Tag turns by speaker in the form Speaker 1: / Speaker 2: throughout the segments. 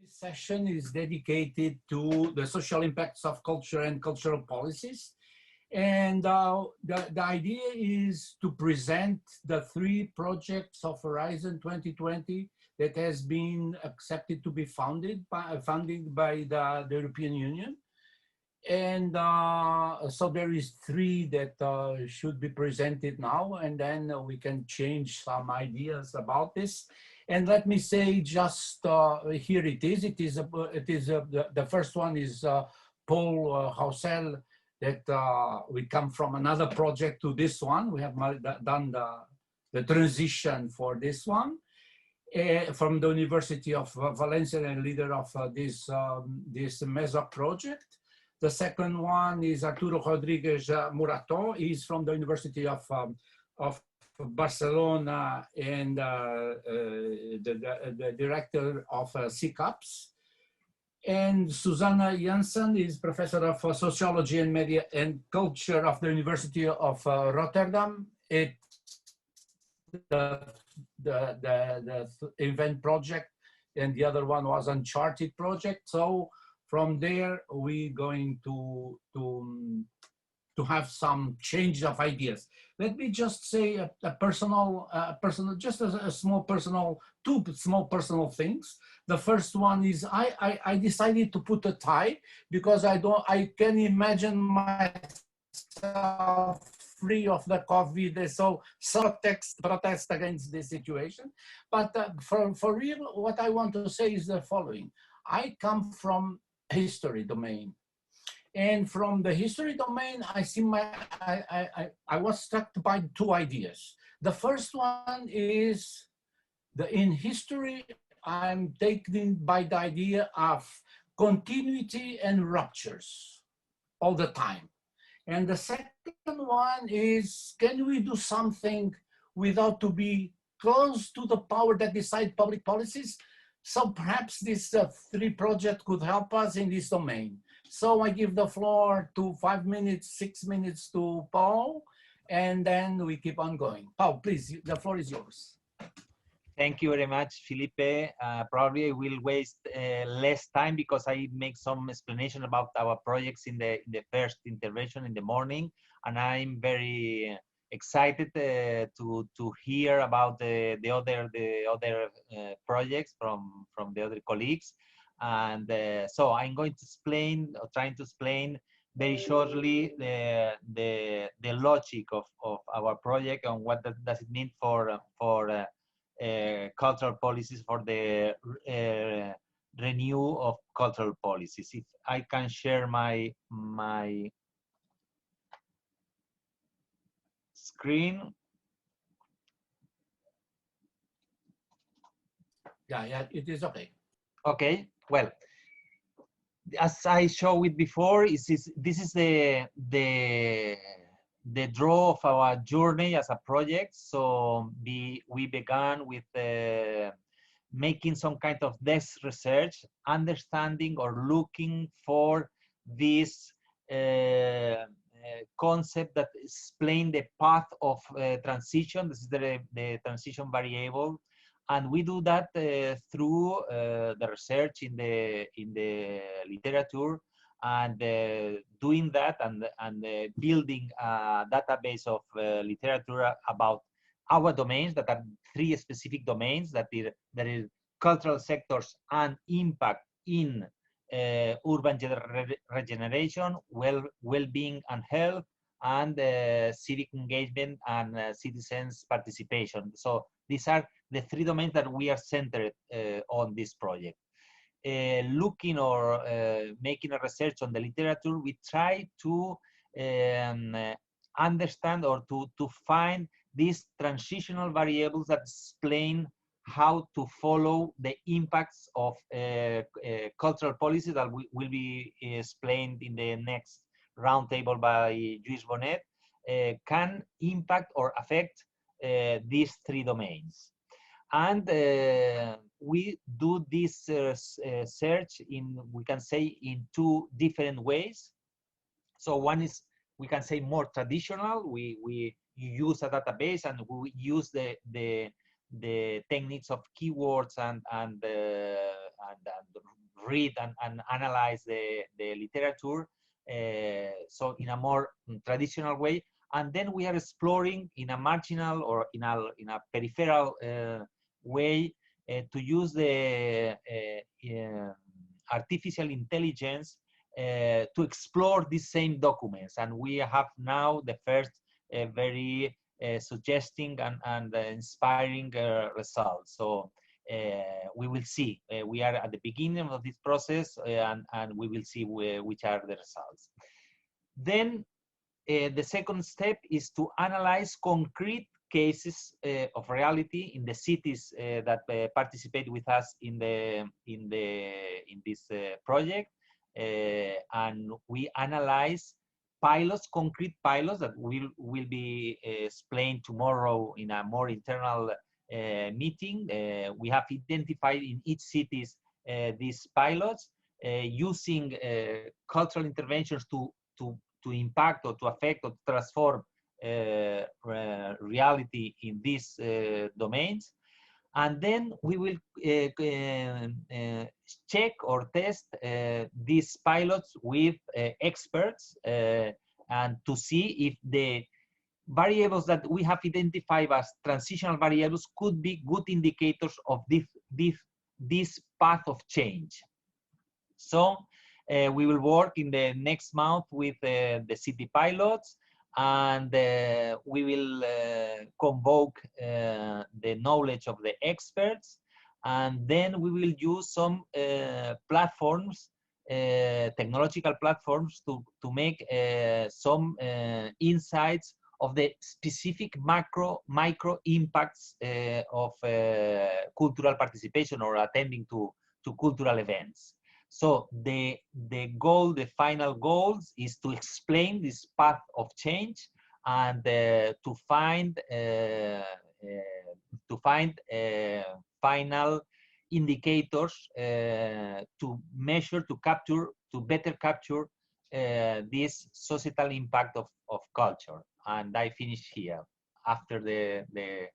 Speaker 1: This session is dedicated to the social impacts of culture and cultural policies. And the idea is to present the 3 projects of Horizon 2020 that has been accepted to be funded by the European Union. And so there is 3 that should be presented now, and then we can change some ideas about this. And let me say just here it is. The first one is Pau Rausell, that we come from another project to this one. We have done the transition for this one from the University of Valencia, and leader of this MESOC project. The second one is Arturo Rodríguez Morató. He's from the University of Barcelona and the director of CCAPS. And Susanne Janssen is professor of sociology and media and culture of the University of Rotterdam. It's the INVENT project, and the other one was UNCHARTED project. So from there, we're going to have some change of ideas. Let me just say a personal, just a small personal, 2 small personal things. The first one is I decided to put a tie because I can imagine myself free of the COVID, so protest against this situation. But for real, what I want to say is the following. I come from history domain. And from the history domain, I was struck by 2 ideas. The first one is in history, I'm taken by the idea of continuity and ruptures all the time. And the second one is, can we do something without to be close to the power that decide public policies? So perhaps this 3 project could help us in this domain. So I give the floor to 5 minutes, 6 minutes to Pau, and then we keep on going. Pau, please, the floor is yours.
Speaker 2: Thank you very much, Filipe. Probably I will waste less time because I make some explanation about our projects in the first intervention in the morning, and I'm very excited to hear about the other projects from the other colleagues. And so I'm going to explain, or trying to explain very shortly the logic of our project and what does it mean for cultural policies, for the renew of cultural policies. If I can share my screen.
Speaker 1: Yeah, it is okay.
Speaker 2: Okay, well, as I showed it before, this is the draw of our journey as a project. So we began with making some kind of desk research, understanding or looking for this concept that explains the path of transition. This is the transition variable. And we do that through the research in the literature, and doing that and building a database of literature about our domains, that are 3 specific domains, that is cultural sectors and impact in urban regeneration, well-being and health, and civic engagement and citizens participation. So these are the 3 domains that we are centered on this project. Looking or making a research on the literature, we try to understand or to find these transitional variables that explain how to follow the impacts of cultural policies that will be explained in the next roundtable by Lluís Bonet, can impact or affect these 3 domains. And we do this search we can say, in 2 different ways. So one is, we can say, more traditional. We use a database and we use the techniques of keywords and read and analyze the literature, so in a more traditional way. And then we are exploring in a marginal or in a peripheral way to use the artificial intelligence to explore these same documents. And we have now the first very suggesting and inspiring results. So we will see. We are at the beginning of this process, and we will see which are the results. Then the second step is to analyze concrete cases of reality in the cities that participate with us in this project, and we analyze pilots, concrete pilots that will be explained tomorrow in a more internal meeting. We have identified in each cities these pilots using cultural interventions to impact or to affect or to transform reality in these domains. And then we will check or test these pilots with experts and to see if the variables that we have identified as transitional variables could be good indicators of this path of change. So we will work in the next month with the city pilots, and we will convoke the knowledge of the experts, and then we will use some platforms, technological platforms, to make some insights of the specific micro impacts of cultural participation or attending to cultural events. So the goal, the final goals, is to explain this path of change and to find final indicators to measure, to capture, to better capture this societal impact of culture. And I finish here after the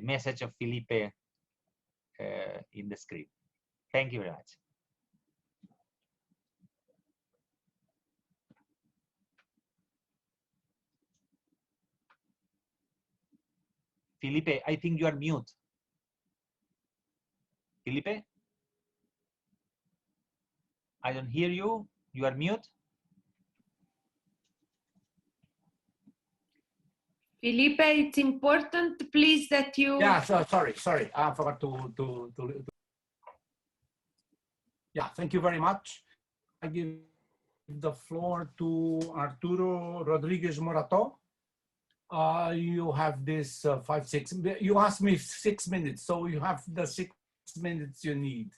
Speaker 2: message of Filipe in the script. Thank you very much. Filipe, I think you are mute. Filipe? I don't hear you. You are mute.
Speaker 3: Filipe, it's important, please, that you...
Speaker 1: Yeah, sorry. I forgot to... Yeah, thank you very much. I give the floor to Arturo Rodríguez Morató. You have this 5-6. You asked me 6 minutes, so you have the 6 minutes you need.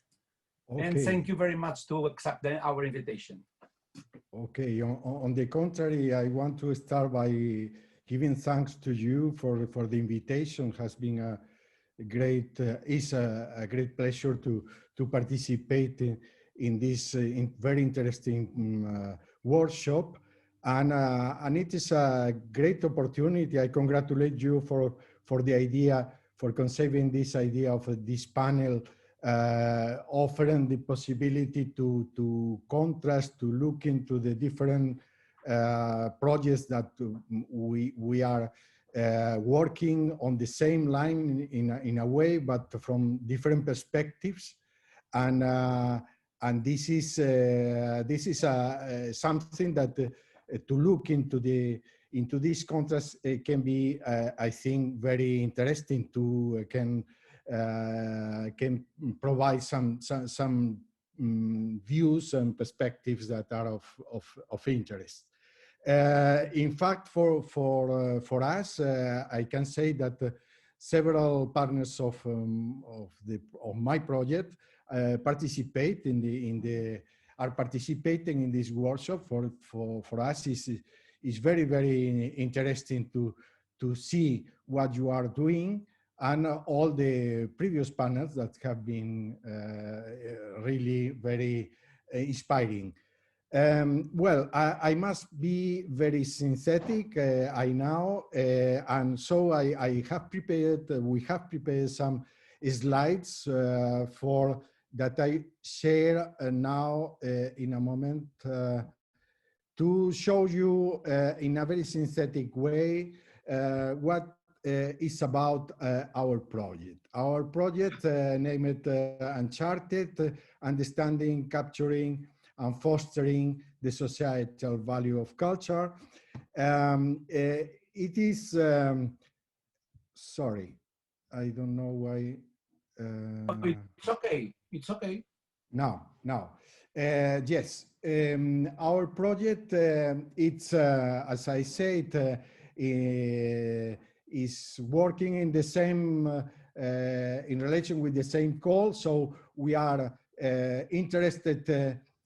Speaker 1: Okay. And thank you very much to accept our invitation.
Speaker 4: Okay. On the contrary, I want to start by giving thanks to you for the invitation. Has been a great pleasure to participate in this very interesting workshop. And it is a great opportunity. I congratulate you for the idea, for conceiving this idea of this panel, offering the possibility to contrast, to look into the different projects that we are working on the same line in a way, but from different perspectives. And this is something that to look into this contrast can be, I think, very interesting. Can provide some views and perspectives that are of interest. In fact, for us, I can say that several partners of my project are participating in this workshop. For us is very, very interesting to see what you are doing, and all the previous panels that have been really very inspiring. Well, I must be very synthetic, I know, and so we have prepared some slides for that I share now in a moment to show you in a very synthetic way what is about our project. Our project named UNCHARTED, Understanding, Capturing, and Fostering the Societal Value of Culture. It is, sorry, I don't know why.
Speaker 1: It's okay. It's okay.
Speaker 4: No. Yes, our project, it's, as I said, is working in the same, in relation with the same goal. So we are interested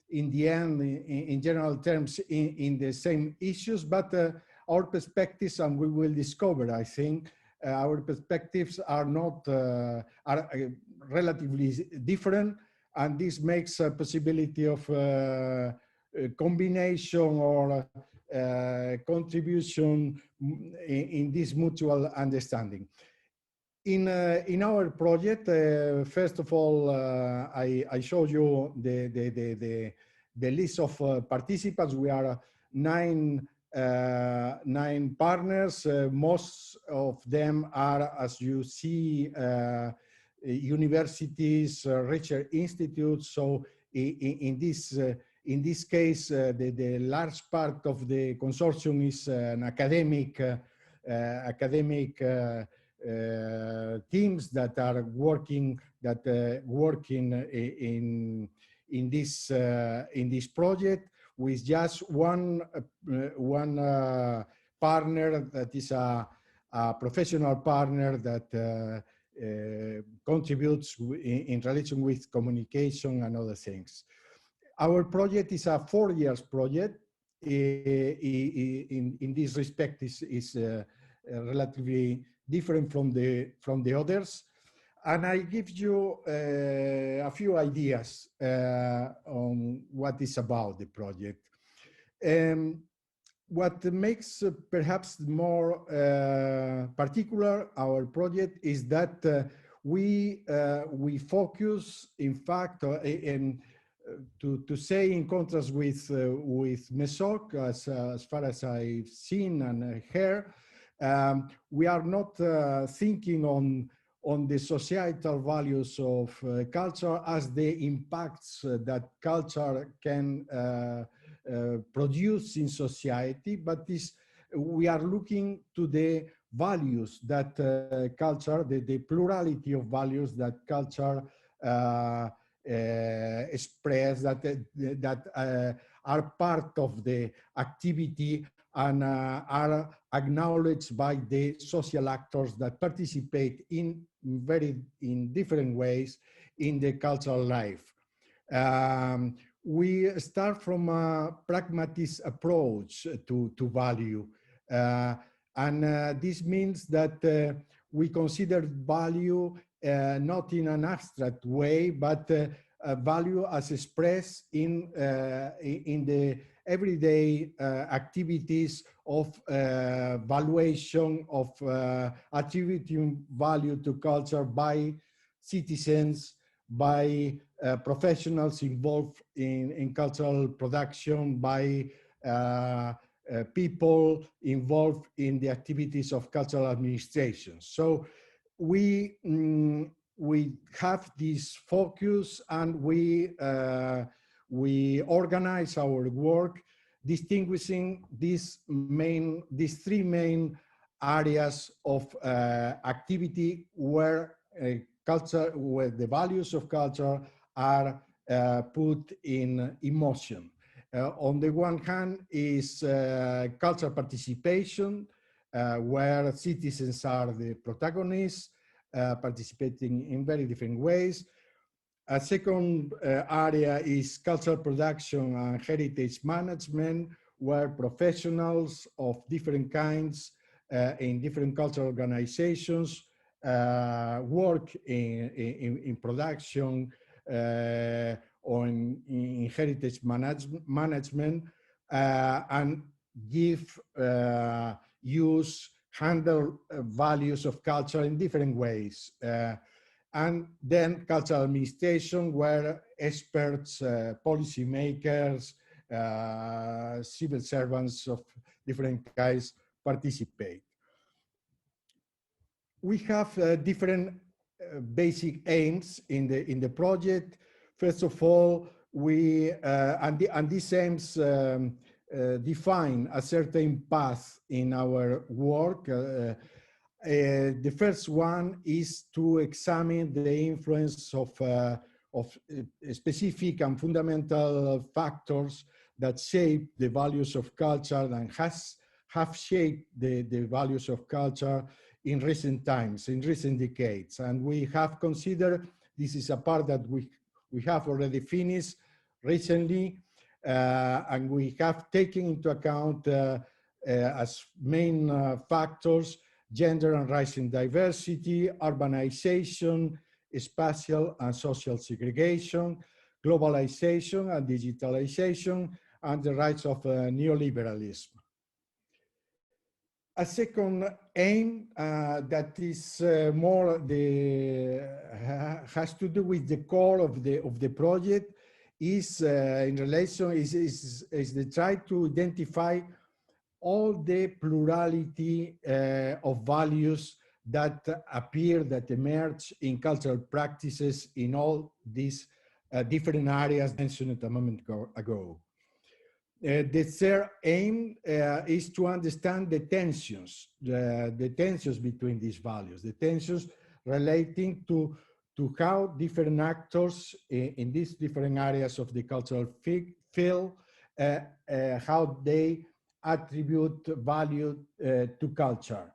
Speaker 4: in the end, in general terms, in the same issues, but our perspectives, and we will discover, I think, our perspectives are not, are relatively different. And this makes a possibility of a combination or contribution in this mutual understanding. In our project, first of all, I showed you the list of participants. We are nine partners. Most of them are, as you see, universities, research institutes. So in this case, the large part of the consortium is an academic teams that are working in this project, with just one partner that is a professional partner that contributes in relation with communication and other things. Our project is a 4 years project. In this respect, is relatively different from the others. And I give you a few ideas on what is about the project. What makes perhaps more particular our project is that we focus, in fact, to say, in contrast with MESOC, as far as I've seen and heard, we are not thinking on the societal values of culture as the impacts that culture can produce in society, but we are looking to the values that culture, the plurality of values that culture express, that are part of the activity and are acknowledged by the social actors that participate in different ways in the cultural life. We start from a pragmatist approach to value. And this means that we consider value not in an abstract way, but value as expressed in the everyday activities of valuation, of attributing value to culture by citizens, by professionals involved in cultural production, by people involved in the activities of cultural administration. So we have this focus, and we organize our work distinguishing these three main areas of activity where where the values of culture are put in motion. On the one hand is cultural participation, where citizens are the protagonists, participating in very different ways. A second area is cultural production and heritage management, where professionals of different kinds in different cultural organizations work in production or in heritage management and handle values of culture in different ways. and then cultural administration, where experts, policymakers, civil servants of different kinds participate. We have different basic aims in the project. First of all, and these aims define a certain path in our work. The first one is to examine the influence of specific and fundamental factors that shape the values of culture and have shaped the values of culture in recent times, in recent decades. And we have considered, this is a part that we have already finished recently, and we have taken into account as main factors gender and rising diversity, urbanization, spatial and social segregation, globalization and digitalization, and the rise of neoliberalism. A second aim that is more has to do with the core of the project is in relation is the try to identify all the plurality of values that appear, that emerge in cultural practices in all these different areas mentioned a moment ago. The third aim is to understand the tensions between these values, the tensions relating to how different actors in these different areas of the cultural field, how they attribute value to culture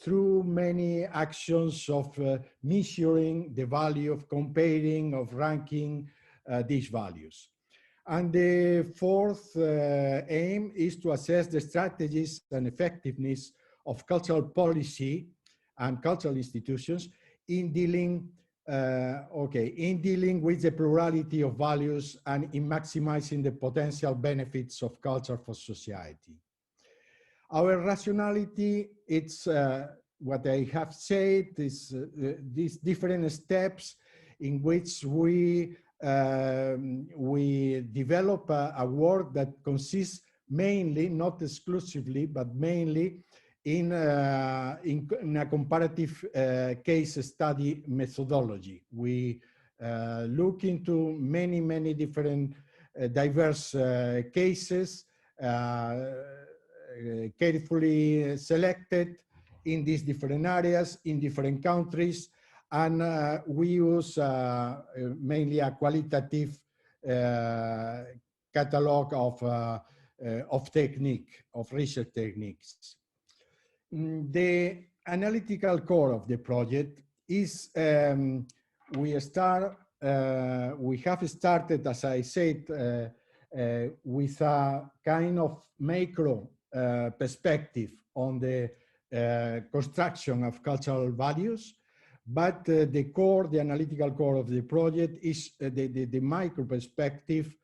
Speaker 4: through many actions of measuring the value, of comparing, of ranking these values. And the fourth aim is to assess the strategies and effectiveness of cultural policy and cultural institutions in dealing with the plurality of values and in maximizing the potential benefits of culture for society. Our rationality, it's what I have said, is these different steps in which we develop a work that consists mainly, not exclusively, but mainly in a comparative case study methodology. We look into many different diverse cases, carefully selected in these different areas, in different countries, and we use mainly a qualitative catalog of research techniques. The analytical core of the project is we have started, as I said, with a kind of macro perspective on the construction of cultural values. But the core, the analytical core of the project is the micro perspective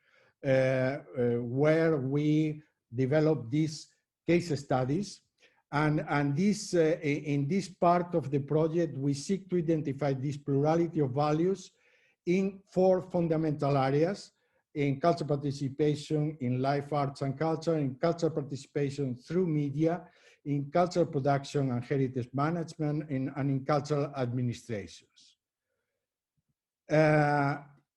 Speaker 4: where we develop these case studies. And this, in this part of the project, we seek to identify this plurality of values in 4 fundamental areas: in cultural participation, in life arts and culture, in cultural participation through media, in cultural production and heritage management, and in cultural administrations.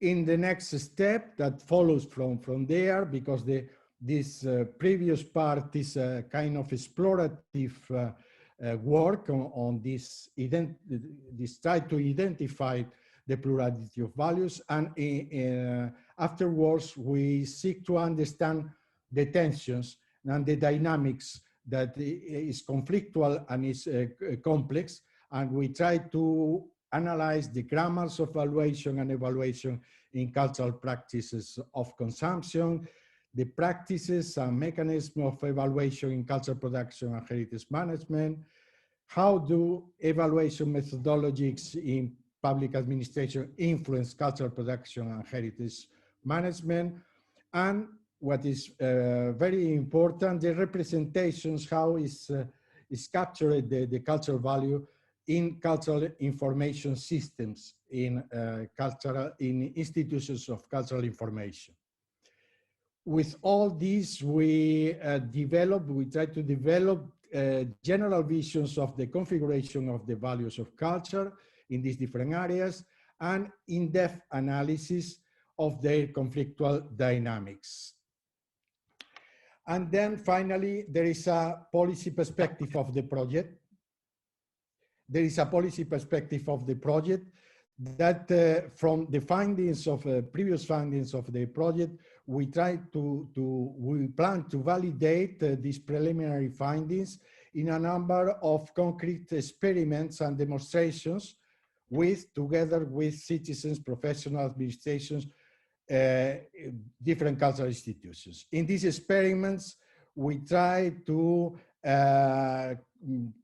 Speaker 4: In the next step that follows from there, because this previous part is a kind of explorative work on this try to identify the plurality of values, and afterwards we seek to understand the tensions and the dynamics that is conflictual and is complex, and we try to analyze the grammars of valuation and evaluation in cultural practices of consumption, the practices and mechanisms of evaluation in cultural production and heritage management, how do evaluation methodologies in public administration influence cultural production and heritage management, and what is very important, the representations, how is captured the cultural value in cultural information systems, in institutions of cultural information. With all these, we try to develop general visions of the configuration of the values of culture in these different areas and in-depth analysis of their conflictual dynamics. And then finally, there is a policy perspective of the project. There is a policy perspective of the project that from the findings of previous findings of the project, we plan to validate these preliminary findings in a number of concrete experiments and demonstrations together with citizens, professional administrations, different cultural institutions. In these experiments, we try to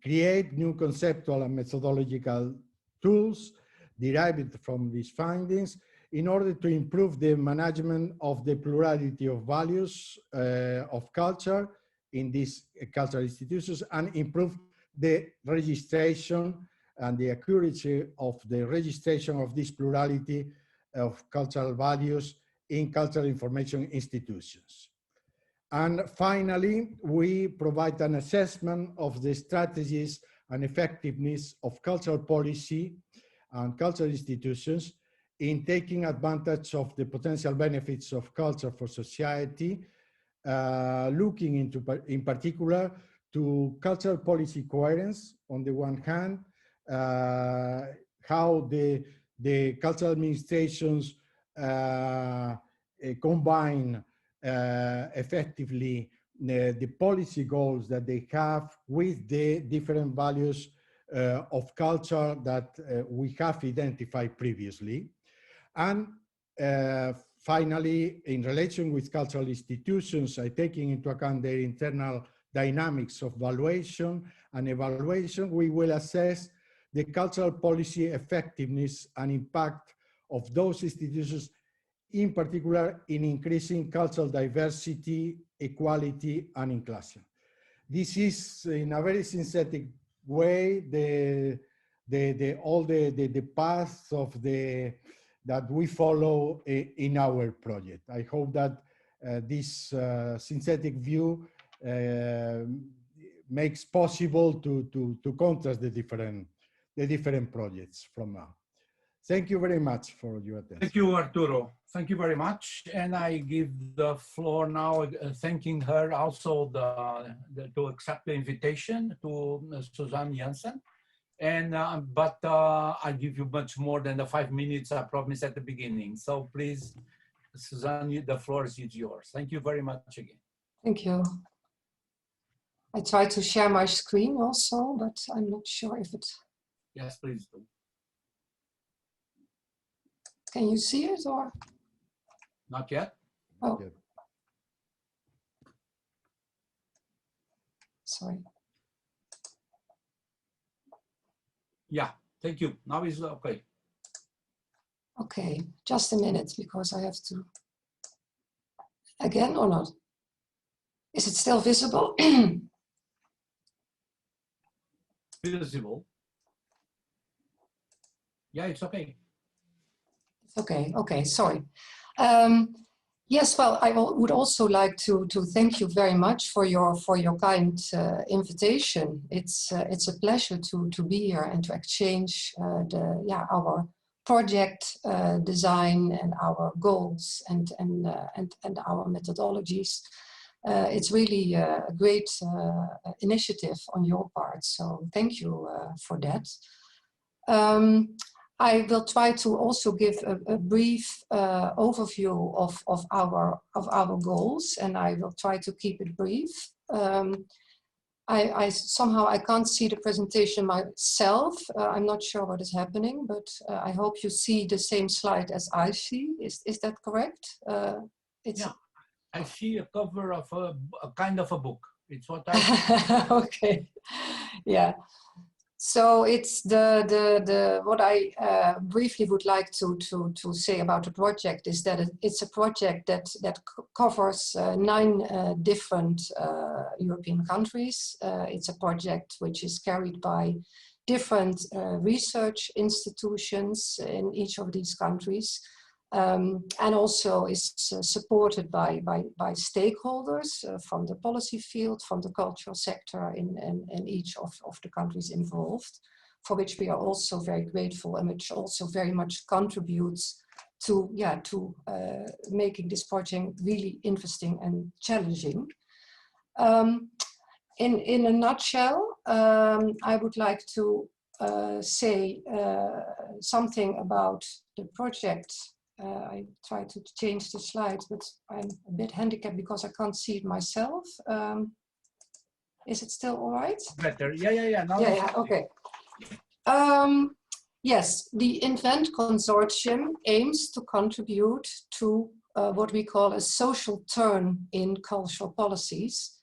Speaker 4: create new conceptual and methodological tools derived from these findings in order to improve the management of the plurality of values of culture in these cultural institutions and improve the registration and the accuracy of the registration of this plurality of cultural values in cultural information institutions. And finally, we provide an assessment of the strategies and effectiveness of cultural policy and cultural institutions in taking advantage of the potential benefits of culture for society, looking into, in particular, to cultural policy coherence on the one hand, how the cultural administrations combine effectively the policy goals that they have with the different values of culture that we have identified previously. And finally, in relation with cultural institutions, taking into account their internal dynamics of valuation and evaluation, we will assess the cultural policy effectiveness and impact of those institutions, in particular in increasing cultural diversity, equality, and inclusion. This is, in a very synthetic way, all the path of that we follow in our project. I hope that this synthetic view makes possible to contrast the different projects from now. Thank you very much for your attention.
Speaker 1: Thank you, Arturo. Thank you very much. And I give the floor now, thanking her also to accept the invitation to Susanne Janssen. And, I give you much more than the 5 minutes I promised at the beginning. So please, Susanne, the floor is yours. Thank you very much again.
Speaker 5: Thank you. I try to share my screen also, but I'm not sure if it...
Speaker 1: Yes, please do.
Speaker 5: Can you see it or?
Speaker 1: Not yet.
Speaker 5: Oh. Sorry.
Speaker 1: Yeah, thank you. Now is okay.
Speaker 5: Okay, just a minute because I have to. Again or not? Is it still visible?
Speaker 1: Visible. Yeah, it's okay.
Speaker 5: Okay, okay, sorry. Yes, well, I would also like to thank you very much for your kind invitation. It's a pleasure to be here and to exchange our project design and our goals and our methodologies. It's really a great initiative on your part, so thank you for that. I will try to also give a brief overview of our goals, and I will try to keep it brief. I somehow I can't see the presentation myself. I'm not sure what is happening, but I hope you see the same slide as I see. Is that correct?
Speaker 1: Yeah, I see a cover of a kind of a book. It's what I see.
Speaker 5: Okay, yeah. So it's what I briefly would like to say about the project is that it's a project that covers 9 different European countries. It's a project which is carried by different research institutions in each of these countries, and also is supported by stakeholders from the policy field, from the cultural sector in each of the countries involved, for which we are also very grateful, and which also very much contributes to making this project really interesting and challenging. In a nutshell, I would like to say something about the project. I try to change the slides, but I'm a bit handicapped because I can't see it myself. Is it still all right?
Speaker 1: Better. Yeah. No,
Speaker 5: Okay. Yes, the INVENT consortium aims to contribute to what we call a social turn in cultural policies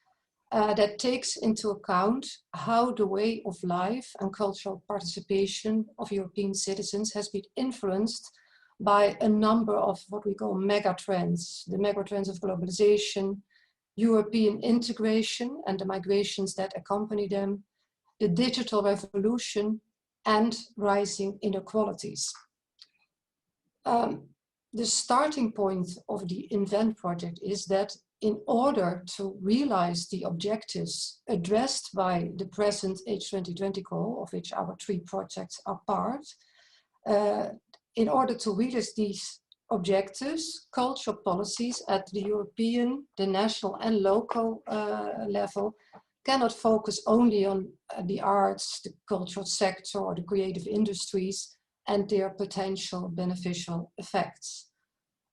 Speaker 5: that takes into account how the way of life and cultural participation of European citizens has been influenced by a number of what we call megatrends, the megatrends of globalization, European integration and the migrations that accompany them, the digital revolution, and rising inequalities. The starting point of the INVENT project is that in order to realize the objectives addressed by the present H2020 goal, of which our 3 projects are part, in order to realize these objectives, cultural policies at the European, the national and local level cannot focus only on the arts, the cultural sector or the creative industries and their potential beneficial effects.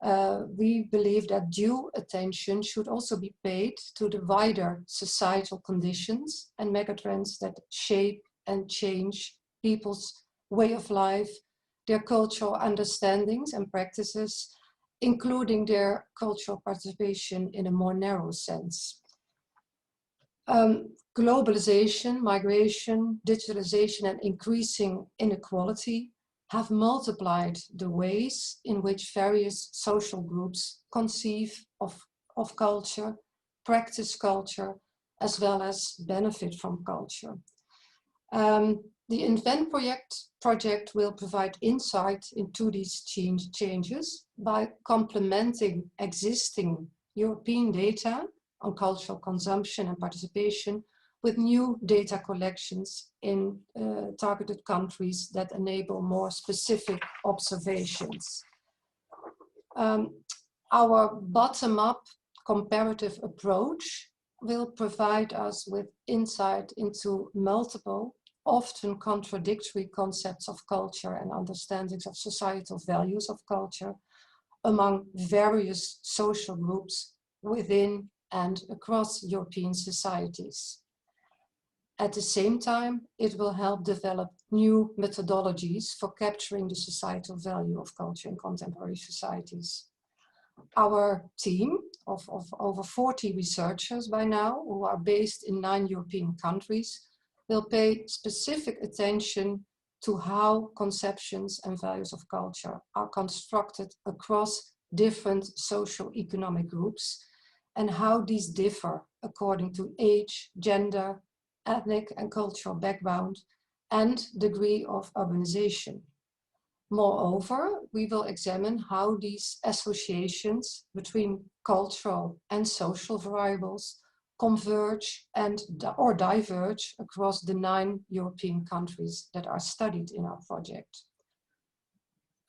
Speaker 5: We believe that due attention should also be paid to the wider societal conditions and megatrends that shape and change people's way of life, their cultural understandings and practices, including their cultural participation in a more narrow sense. Globalization, migration, digitalization, and increasing inequality have multiplied the ways in which various social groups conceive of culture, practice culture, as well as benefit from culture. The INVENT project will provide insight into these changes by complementing existing European data on cultural consumption and participation with new data collections in targeted countries that enable more specific observations. Our bottom-up comparative approach will provide us with insight into multiple, often contradictory concepts of culture and understandings of societal values of culture among various social groups within and across European societies. At the same time, it will help develop new methodologies for capturing the societal value of culture in contemporary societies. Our team of over 40 researchers by now, who are based in 9 European countries, will pay specific attention to how conceptions and values of culture are constructed across different socio-economic groups and how these differ according to age, gender, ethnic and cultural background, and degree of urbanization. Moreover, we will examine how these associations between cultural and social variables converge or diverge across the 9 European countries that are studied in our project.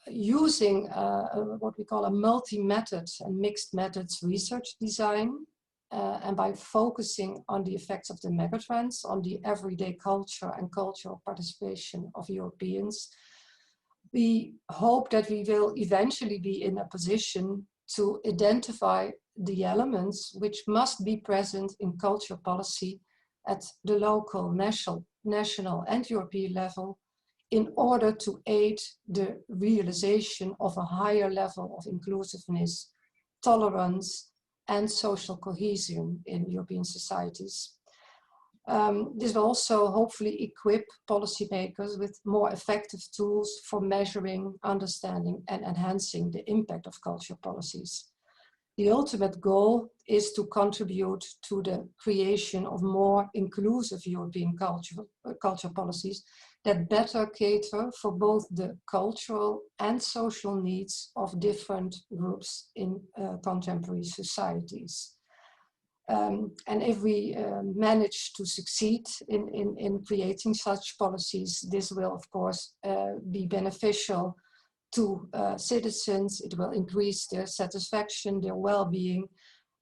Speaker 5: Using what we call a multi-method and mixed methods research design, and by focusing on the effects of the megatrends on the everyday culture and cultural participation of Europeans, we hope that we will eventually be in a position to identify the elements which must be present in cultural policy at the local, national and European level in order to aid the realization of a higher level of inclusiveness, tolerance, and social cohesion in European societies. This will also hopefully equip policymakers with more effective tools for measuring, understanding, and enhancing the impact of cultural policies. The ultimate goal is to contribute to the creation of more inclusive European cultural policies that better cater for both the cultural and social needs of different groups in contemporary societies. And if we manage to succeed in creating such policies, this will, of course, be beneficial to citizens. It will increase their satisfaction, their well-being,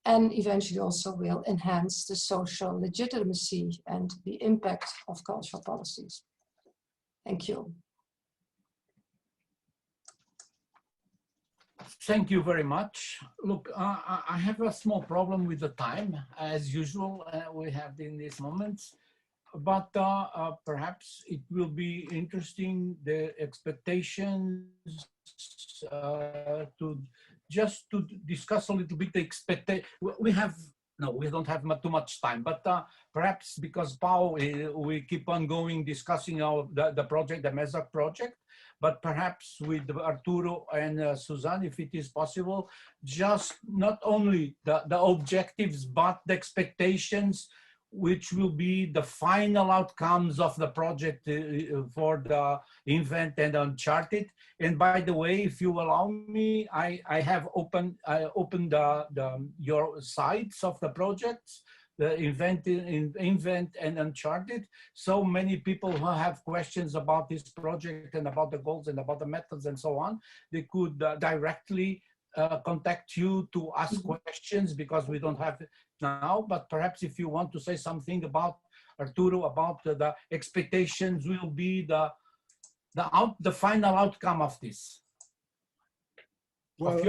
Speaker 5: and eventually also will enhance the social legitimacy and the impact of cultural policies. Thank you.
Speaker 1: Thank you very much. Look, I have a small problem with the time, as usual, we have in these moments, but perhaps it will be interesting, the expectations to discuss a little bit the expectation. We don't have too much time, but perhaps because Pau, we keep on going discussing the project, the MESOC project, but perhaps with Arturo and Susanne, if it is possible, just not only the objectives, but the expectations, which will be the final outcomes of the project for the INVENT and UNCHARTED. And by the way, if you allow me, I opened your sites of the projects, the INVENT and UNCHARTED. So many people who have questions about this project and about the goals and about the methods and so on, they could directly contact you to ask questions, because we don't have it now. But perhaps if you want to say something about, Arturo, about the expectations will be the final outcome of this,
Speaker 4: well,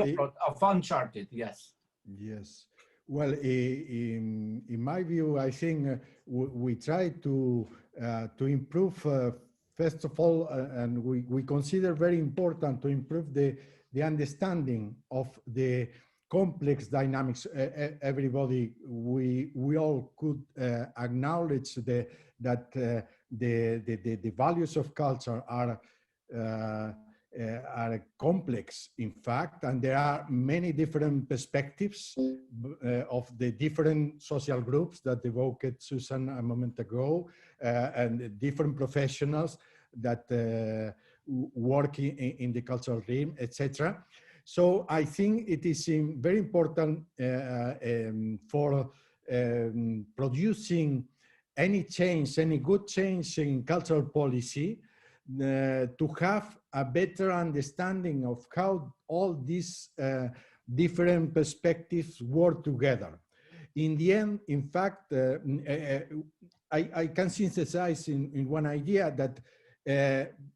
Speaker 1: of UNCHARTED, yes.
Speaker 4: Yes. Well, in my view, I think we try to improve, first of all, and we consider very important to improve the understanding of the complex dynamics. Everybody, we all could acknowledge that the values of culture are complex, in fact, and there are many different perspectives of the different social groups that evoked Susanne a moment ago, and different professionals that work in the cultural realm, etc. So I think it is very important for producing any change, any good change in cultural policy, to have a better understanding of how all these different perspectives work together. In the end, in fact, I can synthesize in one idea that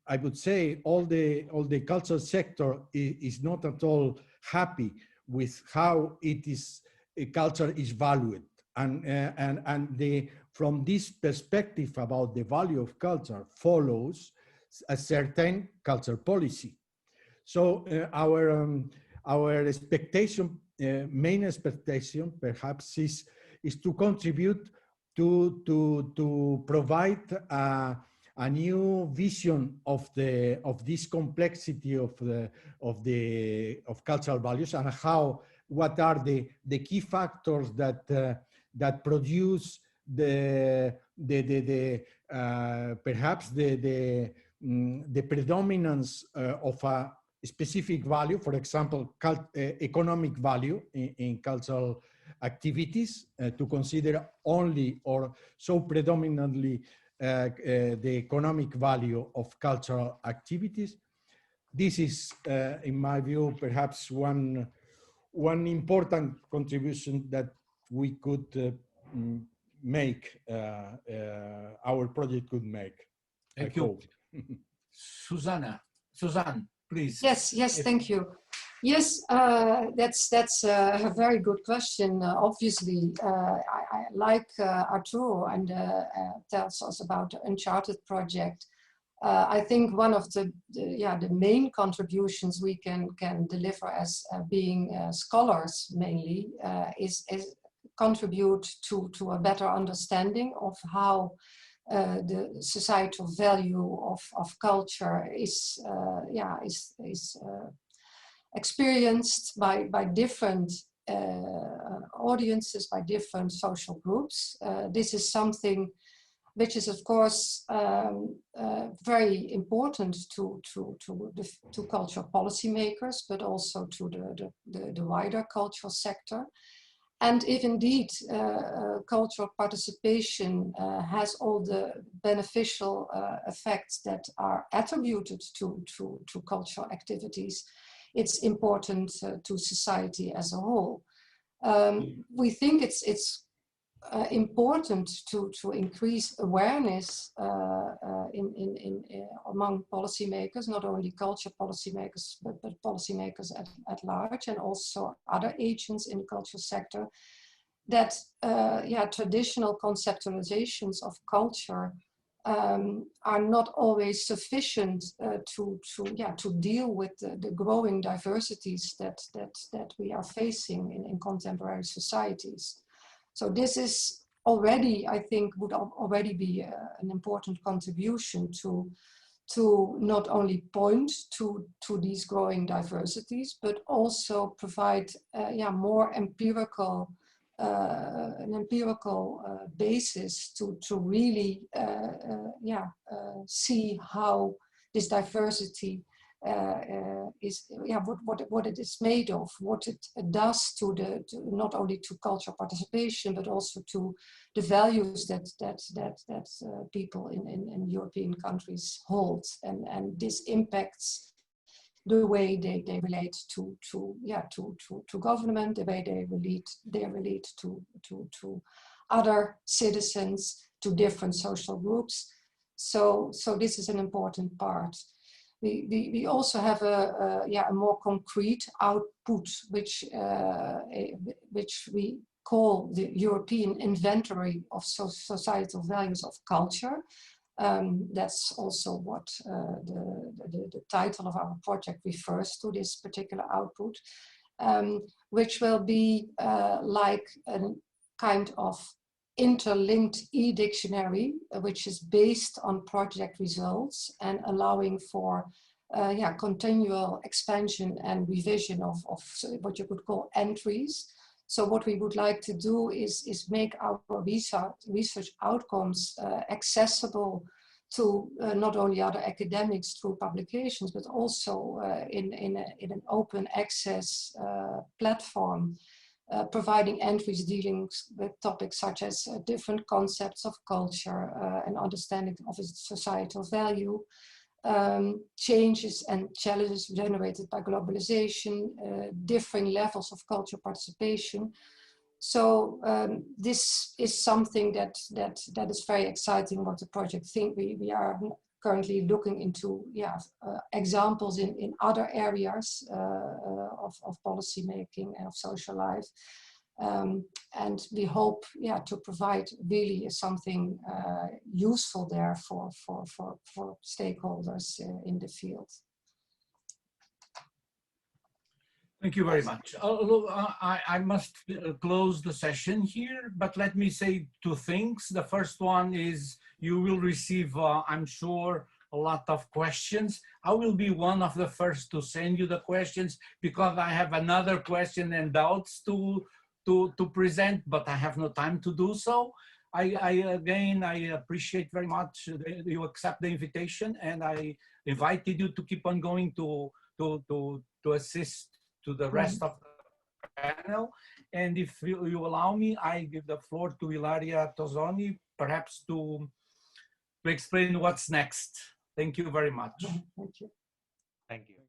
Speaker 4: I would say all the cultural sector is not at all happy with how culture is valued, and from this perspective about the value of culture follows a certain culture policy. So our expectation, main expectation, perhaps, is to contribute to provide a new vision of this complexity of cultural values, and what are the key factors that produce perhaps the predominance of a specific value, for example, economic value in cultural activities, to consider only or so predominantly the economic value of cultural activities. This is, in my view, perhaps one important contribution that we could make, our project could make.
Speaker 1: Thank you. Susanne, please.
Speaker 5: Yes, thank you. Yes, that's a very good question. Obviously, I like Arturo and tells us about the UNCHARTED project. I think one of the main contributions we can deliver as being scholars mainly is contribute to a better understanding of how the societal value of culture is experienced by different audiences, by different social groups. This is something which is of course very important to cultural policymakers, but also to the wider cultural sector. And if indeed cultural participation has all the beneficial effects that are attributed to cultural activities, it's important to society as a whole. We think it's important to increase awareness among policymakers, not only culture policymakers, but policymakers at large, and also other agents in the cultural sector, that traditional conceptualizations of culture are not always sufficient to deal with the growing diversities that we are facing in contemporary societies. So this is already, I think, would already be an important contribution to not only point to these growing diversities, but also provide more empirical, an empirical basis to really see how this diversity is what it is made of, what it does to not only to cultural participation, but also to the values that people in European countries hold, and this impacts the way they relate to government, the way they relate to other citizens, to different social groups. So this is an important part. We also have a more concrete output, which we call the European Inventory of Societal Values of Culture. That's also what the title of our project refers to, this particular output, which will be like a kind of interlinked e-dictionary, which is based on project results and allowing for continual expansion and revision of what you could call entries. So what we would like to do is make our research outcomes accessible to not only other academics through publications, but also in an open access platform, providing entries dealing with topics such as different concepts of culture and understanding of its societal value, changes and challenges generated by globalization, differing levels of cultural participation. So this is something that is very exciting, what the project thinks. We are currently looking into examples in other areas of policy making and of social life, and we hope to provide really something useful there for stakeholders in the field.
Speaker 1: Thank you very much. I must close the session here, but let me say two things. The first one is you will receive, I'm sure, a lot of questions. I will be one of the first to send you the questions because I have another question and doubts to present, but I have no time to do so. Again, I appreciate very much you accept the invitation, and I invited you to keep on going to assist to the rest of the panel. And if you allow me, I give the floor to Ilaria Tozzoni, perhaps to explain what's next. Thank you very much.
Speaker 5: Thank you.
Speaker 2: Thank you.